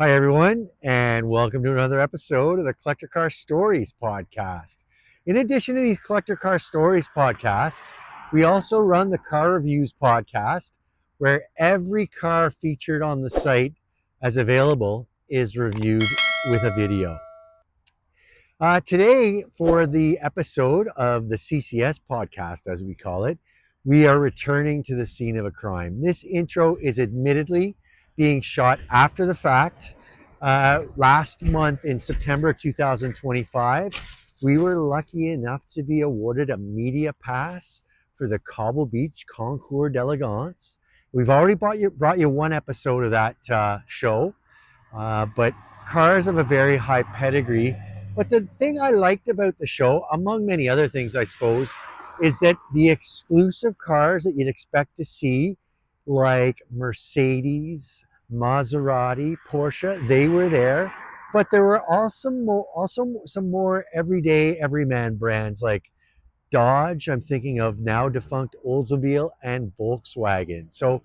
Hi, everyone, and welcome to another episode of the Collector Car Stories podcast. In addition to these Collector Car Stories podcasts, we also run the Car Reviews podcast, where every car featured on the site as available is reviewed with a video. Today, for the episode of the CCS podcast, as we call it, we are returning to the scene of a crime. This intro is admittedly being shot after the fact. Last month in September 2025, we were lucky enough to be awarded a media pass for the Cobble Beach Concours d'Elegance. We've already brought you one episode of that show, but cars of a very high pedigree. But the thing I liked about the show, among many other things, I suppose, is that the exclusive cars that you'd expect to see, like Mercedes, Maserati, Porsche, they were there. But there were also some more everyday, everyman brands like Dodge. I'm thinking of now defunct Oldsmobile and Volkswagen. So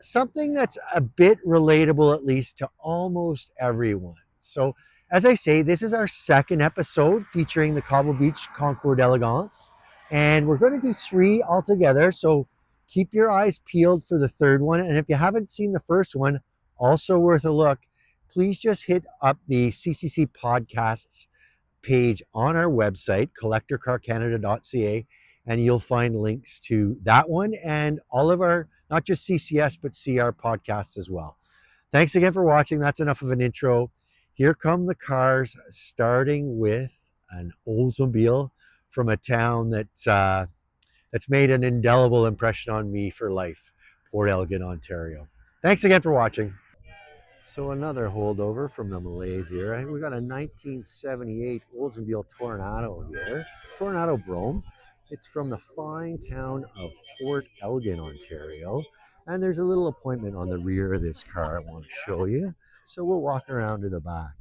something that's a bit relatable, at least to almost everyone. So, as I say, this is our second episode featuring the Cobble Beach Concours d'Elegance, and we're going to do three altogether. So, keep your eyes peeled for the third one. And if you haven't seen the first one, also worth a look, please just hit up the CCC podcasts page on our website, collectorcarcanada.ca, and you'll find links to that one and all of our, not just CCS, but CR podcasts as well. Thanks again for watching. That's enough of an intro. Here come the cars, starting with an Oldsmobile from a town that's made an indelible impression on me for life, Port Elgin, Ontario. Thanks again for watching. So another holdover from the Malaise era. We got a 1978 Oldsmobile Tornado here, Tornado Brougham. It's from the fine town of Port Elgin, Ontario. And there's a little appointment on the rear of this car I want to show you. So we'll walk around to the back.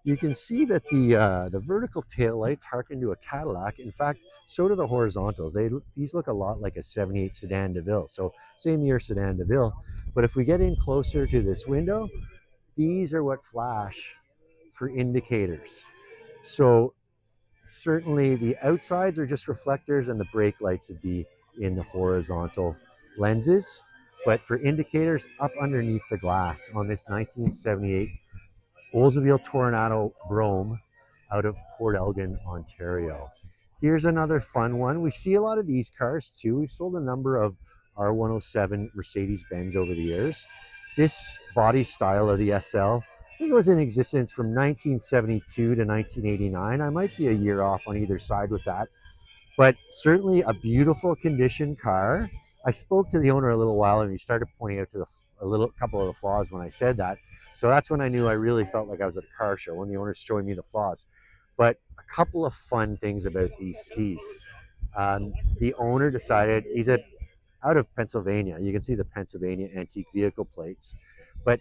You can see that the vertical taillights harken to a Cadillac. In fact, so do the horizontals. These look a lot like a 78 Sedan DeVille. So same year Sedan DeVille. But if we get in closer to this window, these are what flash for indicators. So certainly the outsides are just reflectors and the brake lights would be in the horizontal lenses. But for indicators, up underneath the glass on this 1978 Oldsmobile Tornado Brougham out of Port Elgin, Ontario. Here's another fun one. We see a lot of these cars too. We've sold a number of R107 Mercedes-Benz over the years. This body style of the SL, I think it was in existence from 1972 to 1989. I might be a year off on either side with that, but certainly a beautiful condition car. I spoke to the owner a little while and he started pointing out to a couple of the flaws when I said that. So that's when I knew I really felt like I was at a car show when the owner's showing me the flaws. But a couple of fun things about these skis. The owner decided out of Pennsylvania. You can see the Pennsylvania antique vehicle plates. But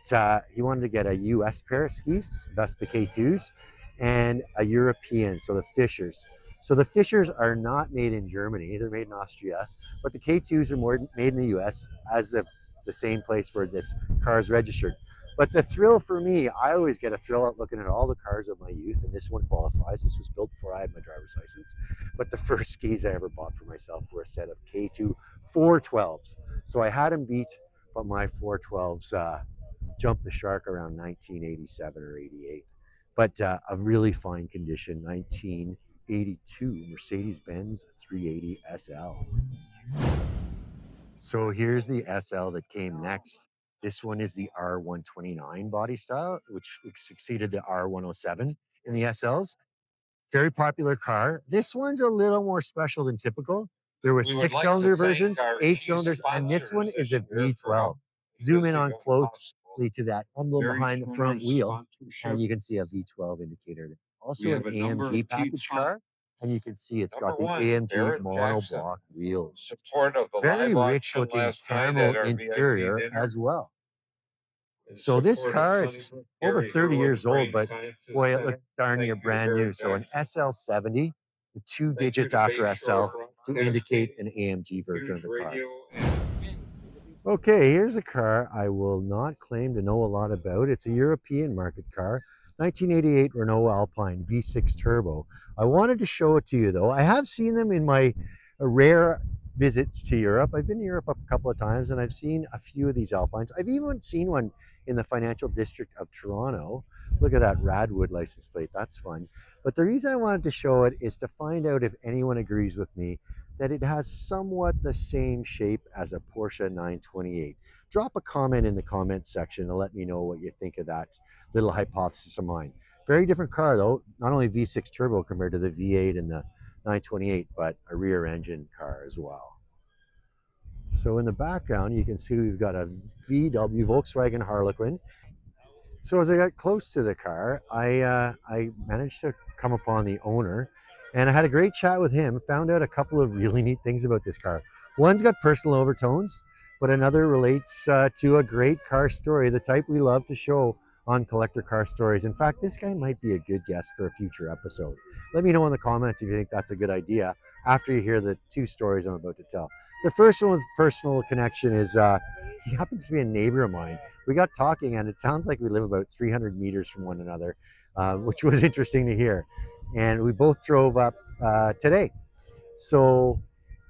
he wanted to get a US pair of skis, thus the K2s, and a European, so the Fischers. So the Fischers are not made in Germany, they're made in Austria, but the K2s are made in the US as the same place where this car is registered. But the thrill for me, I always get a thrill at looking at all the cars of my youth, and this one qualifies. This was built before I had my driver's license. But the first skis I ever bought for myself were a set of K2 412s. So I had them beat, but my 412s jumped the shark around 1987 or 88. But a really fine condition 1982 Mercedes-Benz 380 SL. So here's the SL that came next. This one is the R129 body style, which succeeded the R107 in the SLs. Very popular car. This one's a little more special than typical. There were six-cylinder versions, 8 cylinders, and this one is a V12. Zoom in on closely to that emblem behind the front wheel, and you can see a V12 indicator. Also an AMG package car, and you can see it's got the AMG monoblock wheels. Very rich-looking camo interior as well. So this car, it's over 30 years old, but boy, it looked darn near brand new. So an SL70, the 2 digits after SL to indicate an AMG version of the car. Okay, here's a car I will not claim to know a lot about. It's a European market car, 1988 Renault Alpine V6 Turbo. I wanted to show it to you though. I have seen them in my rare visits to Europe. I've been to Europe a couple of times and I've seen a few of these Alpines. I've even seen one in the financial district of Toronto. Look at that Radwood license plate. That's fun. But the reason I wanted to show it is to find out if anyone agrees with me that it has somewhat the same shape as a Porsche 928. Drop a comment in the comments section and let me know what you think of that little hypothesis of mine. Very different car though, not only V6 turbo compared to the V8 and the 928, but a rear engine car as well. So in the background, you can see we've got a VW Volkswagen Harlequin. So as I got close to the car, I managed to come upon the owner, and I had a great chat with him. Found out a couple of really neat things about this car. One's got personal overtones, but another relates to a great car story, the type we love to show on collector car stories. In fact, this guy might be a good guest for a future episode. Let me know in the comments if you think that's a good idea after you hear the two stories I'm about to tell. The first one with personal connection is he happens to be a neighbor of mine. We got talking, and it sounds like we live about 300 meters from one another, which was interesting to hear. And we both drove up today. So,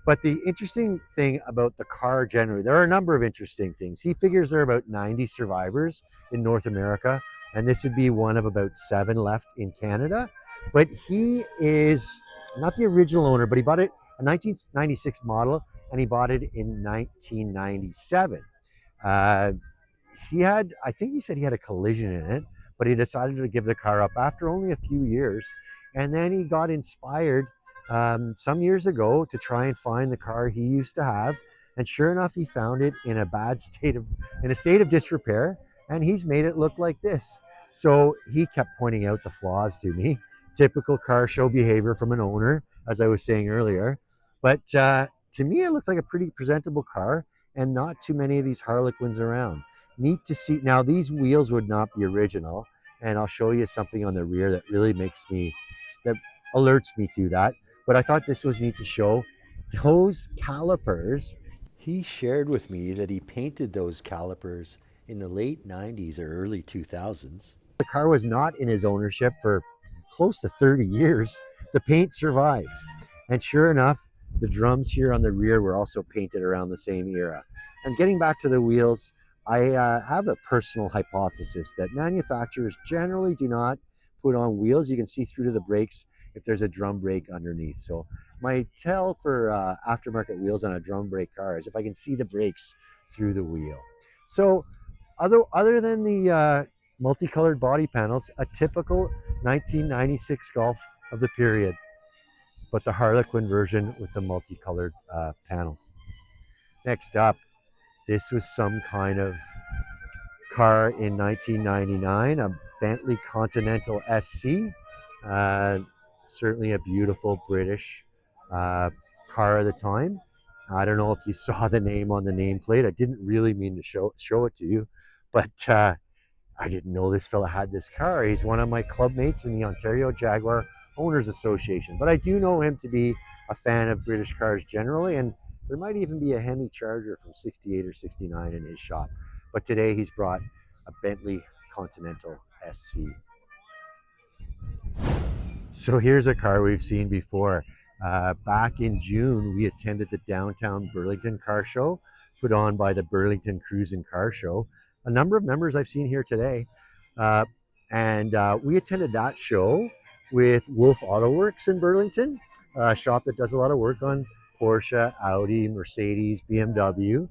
but the interesting thing about the car generally, there are a number of interesting things. He figures there are about 90 survivors in North America, and this would be one of about 7 left in Canada. But he is not the original owner, but he bought it a 1996 model, and he bought it in 1997. Uh, I think he said he had a collision in it, but he decided to give the car up after only a few years. And then he got inspired some years ago to try and find the car he used to have. And sure enough, he found it in in a state of disrepair, and he's made it look like this. So he kept pointing out the flaws to me. Typical car show behavior from an owner, as I was saying earlier. But to me, it looks like a pretty presentable car, and not too many of these Harlequins around. Neat to see. Now, these wheels would not be original, and I'll show you something on the rear that really that alerts me to that. But I thought this was neat to show. Those calipers, he shared with me that he painted those calipers in the late 90s or early 2000s. The car was not in his ownership for close to 30 years. The paint survived. And sure enough, the drums here on the rear were also painted around the same era. And getting back to the wheels, I have a personal hypothesis that manufacturers generally do not put on wheels. You can see through to the brakes if there's a drum brake underneath. So my tell for aftermarket wheels on a drum brake car is if I can see the brakes through the wheel. So other than the multicolored body panels, a typical 1996 Golf of the period, but the Harlequin version with the multicolored panels. Next up, this was some kind of car in 1999, a Bentley Continental SC. Uh, Certainly a beautiful British car of the time. I don't know if you saw the name on the nameplate. I didn't really mean to show it to you, but I didn't know this fella had this car. He's one of my club mates in the Ontario Jaguar Owners Association, but I do know him to be a fan of British cars generally, and there might even be a Hemi Charger from 68 or 69 in his shop. But today he's brought a Bentley Continental SC. So here's a car we've seen before. Back in June, we attended the downtown Burlington Car Show, put on by the Burlington Cruise and Car Show. A number of members I've seen here today. Uh, and we attended that show with Wolf Auto Works in Burlington, a shop that does a lot of work on Porsche, Audi, Mercedes, BMW.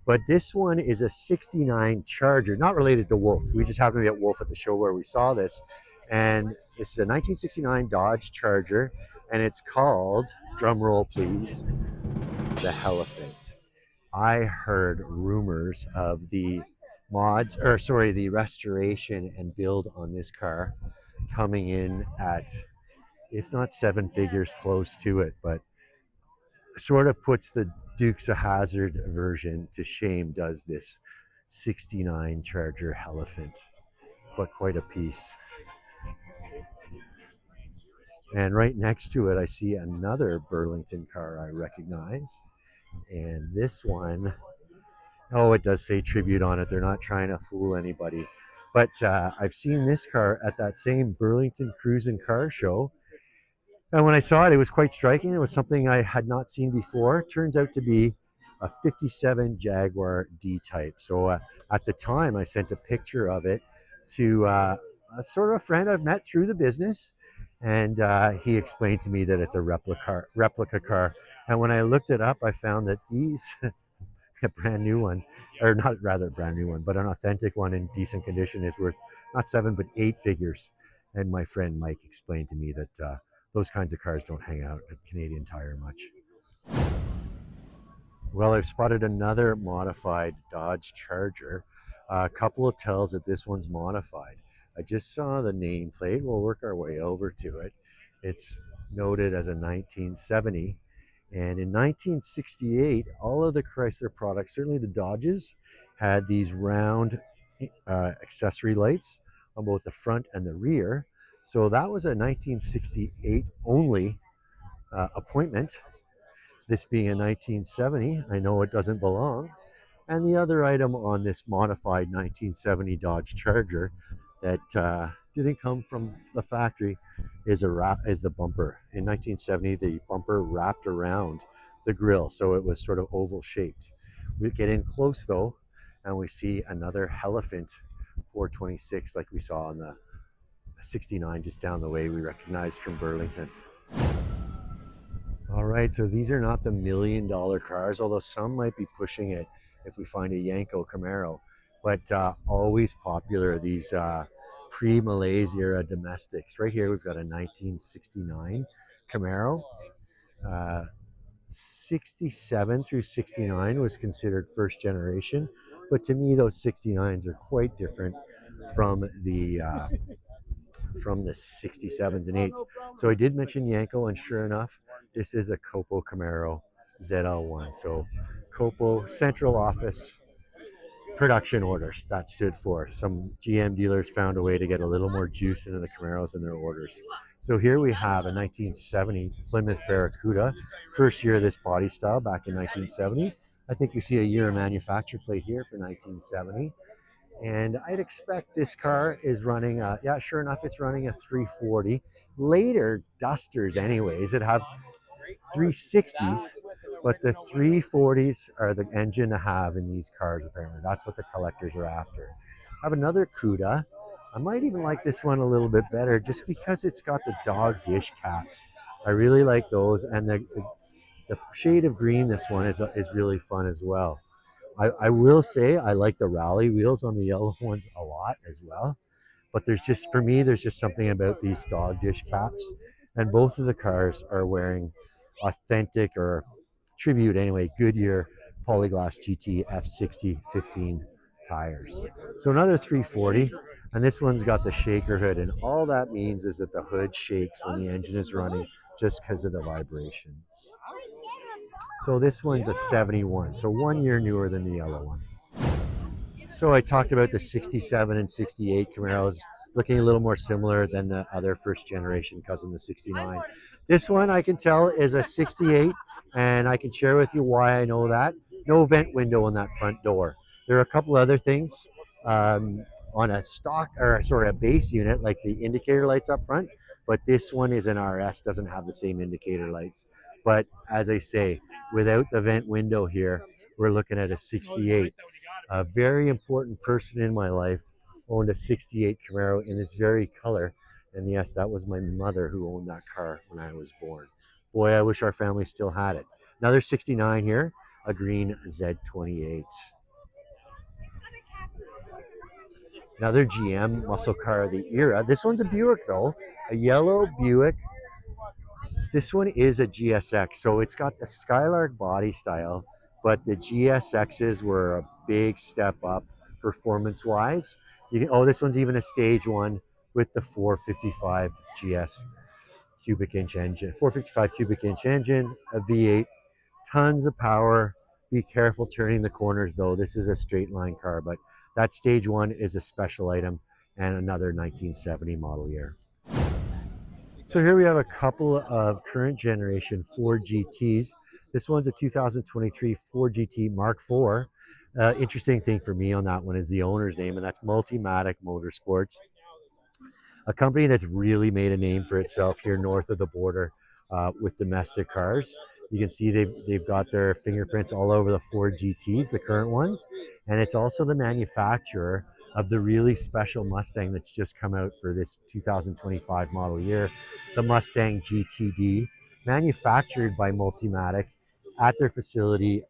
But this one is a 69 Charger, not related to Wolf. We just happened to be at Wolf at the show where we saw this. And this is a 1969 Dodge Charger, and it's called, drum roll please, the Elephant. I heard rumors of the restoration and build on this car coming in at, if not 7 figures, close to it, but sort of puts the Dukes of Hazzard version to shame, does this 69 Charger Elephant, but quite a piece. And right next to it, I see another Burlington car I recognize. And this one Oh, it does say tribute on it. They're not trying to fool anybody. But I've seen this car at that same Burlington Cruise and Car Show. And when I saw it, it was quite striking. It was something I had not seen before. Turns out to be a 57 Jaguar D-Type. So at the time, I sent a picture of it to a sort of a friend I've met through the business. And he explained to me that it's a replica car. And when I looked it up, I found that these a brand new one, or not rather brand new one, but an authentic one in decent condition is worth not seven but eight figures. And my friend Mike explained to me that those kinds of cars don't hang out at Canadian Tire much. Well, I've spotted another modified Dodge Charger. A couple of tells that this one's modified. I just saw the nameplate. We'll work our way over to it. It's noted as a 1970. And in 1968, all of the Chrysler products, certainly the Dodges, had these round accessory lights on both the front and the rear. So that was a 1968 only appointment. This being a 1970, I know it doesn't belong. And the other item on this modified 1970 Dodge Charger that didn't come from the factory is the bumper. In 1970, the bumper wrapped around the grille, so it was sort of oval shaped. We get in close though, and we see another Elephant 426 like we saw on the 69 just down the way we recognized from Burlington. All right, so these are not the $1 million cars, although some might be pushing it if we find a Yanko Camaro. But always popular, these pre-Malaise era domestics. Right here, we've got a 1969 Camaro. Uh, 67 through 69 was considered first generation, but to me, those 69s are quite different from the 67s and 8s. So I did mention Yanko, and sure enough, this is a Copo Camaro ZL1. So Copo Central Office Production Orders, that stood for. Some GM dealers found a way to get a little more juice into the Camaros in their orders. So here we have a 1970 Plymouth Barracuda, first year of this body style back in 1970. I think we see a year of manufacture plate here for 1970. And I'd expect this car is running, yeah, sure enough, it's running a 340. Later Dusters, anyways, it have 360s, but the 340s are the engine to have in these cars, apparently. That's what the collectors are after. I have another CUDA. I might even like this one a little bit better just because it's got the dog dish caps. I really like those, and the shade of green this one is really fun as well. I will say I like the rally wheels on the yellow ones a lot as well. But there's just, for me, there's just something about these dog dish caps. And both of the cars are wearing authentic or tribute anyway, Goodyear Polyglass GT F60 15 tires. So another 340. And this one's got the shaker hood. And all that means is that the hood shakes when the engine is running just because of the vibrations. So this one's a 71, so 1 year newer than the yellow one. So I talked about the 67 and 68 Camaros looking a little more similar than the other first generation cousin, the 69. This one I can tell is a 68, and I can share with you why I know that. No vent window on that front door. There are a couple other things on a base unit, like the indicator lights up front, but this one is an RS, doesn't have the same indicator lights. But as I say, without the vent window here, we're looking at a 68. A very important person in my life owned a 68 Camaro in this very color. And yes, that was my mother who owned that car when I was born. Boy, I wish our family still had it. Another 69 here, a green Z28. Another GM muscle car of the era. This one's a Buick though, a yellow Buick. This one is a GSX, so it's got the Skylark body style, but the GSXs were a big step up performance-wise. This one's even a stage one with the 455 GS cubic inch engine, 455 cubic inch engine, a V8, tons of power. Be careful turning the corners though. This is a straight line car, but that stage one is a special item and another 1970 model year. So here we have a couple of current generation Ford GTs. This one's a 2023 Ford GT Mark IV. Interesting thing for me on that one is the owner's name, and that's Multimatic Motorsports, a company that's really made a name for itself here north of the border with domestic cars. You can see they've got their fingerprints all over the Ford GTs, the current ones, and it's also the manufacturer of the really special Mustang that's just come out for this 2025 model year, the Mustang GTD, manufactured by Multimatic at their facility.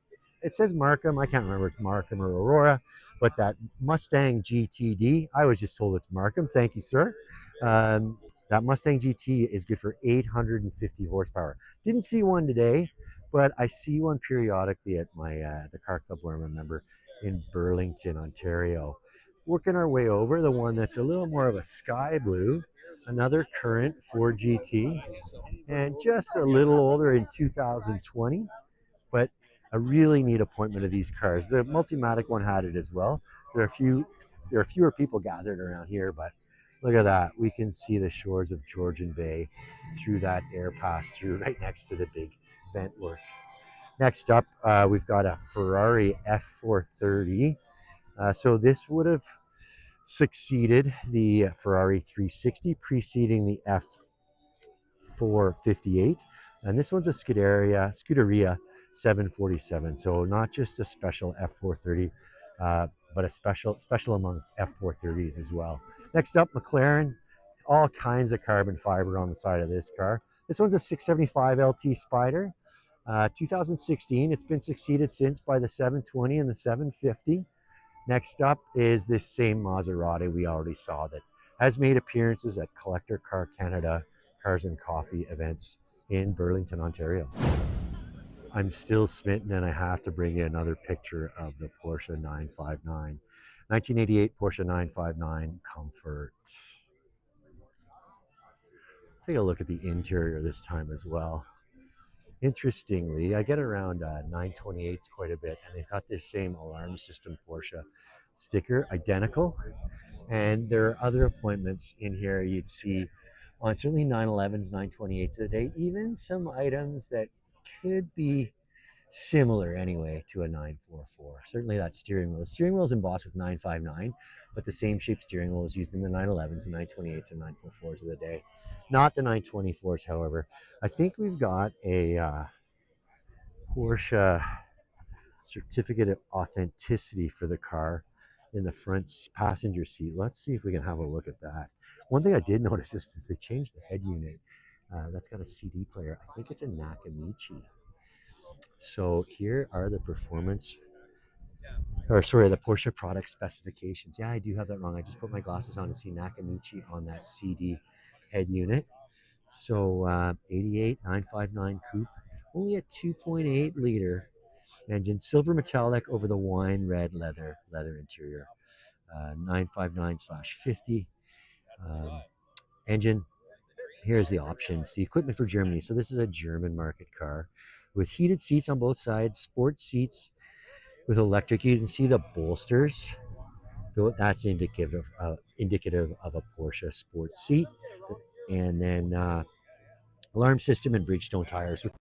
It says Markham. I can't remember if it's Markham or Aurora, but that Mustang GTD, I was just told it's Markham. Thank you, sir. That Mustang GT is good for 850 horsepower. Didn't see one today, but I see one periodically at my the car club where I'm a member in Burlington, Ontario. Working our way over the one that's a little more of a sky blue, another current Ford GT, and just a little older in 2020, but a really neat appointment of these cars. The Multimatic one had it as well. There are fewer people gathered around here, but look at that. We can see the shores of Georgian Bay through that air pass through right next to the big vent work. Next up, we've got a Ferrari F430. So this would have succeeded the Ferrari 360, preceding the F458. And this one's a Scuderia 747. So not just a special F430, but a special among F430s as well. Next up, McLaren. All kinds of carbon fiber on the side of this car. This one's a 675 LT Spider. 2016. It's been succeeded since by the 720 and the 750. Next up is this same Maserati we already saw that has made appearances at Collector Car Canada Cars and Coffee events in Burlington, Ontario. I'm still smitten and I have to bring you another picture of the Porsche 959. 1988 Porsche 959 Comfort. Take a look at the interior this time as well. Interestingly, I get around 928s quite a bit, and they've got this same alarm system Porsche sticker, identical. And there are other appointments in here you'd see on certainly 911s, 928s of the day, even some items that could be similar anyway to a 944. Certainly that steering wheel. The steering wheel is embossed with 959, but the same shape steering wheel is used in the 911s, the 928s, and 944s of the day. Not the 924s, however. I think we've got a Porsche certificate of authenticity for the car in the front passenger seat. Let's see if we can have a look at that. One thing I did notice is that they changed the head unit. That's got a CD player. I think it's a Nakamichi. So here are the the Porsche product specifications. Yeah, I do have that wrong. I just put my glasses on to see Nakamichi on that CD head unit. So 88 959 coupe, only a 2.8 liter engine, silver metallic over the wine red leather interior. 959/50 engine. Here's the options. The equipment for Germany. So this is a German market car with heated seats on both sides, sports seats with electric. You can see the bolsters. That's indicative of a Porsche sports seat. And then alarm system and Bridgestone tires with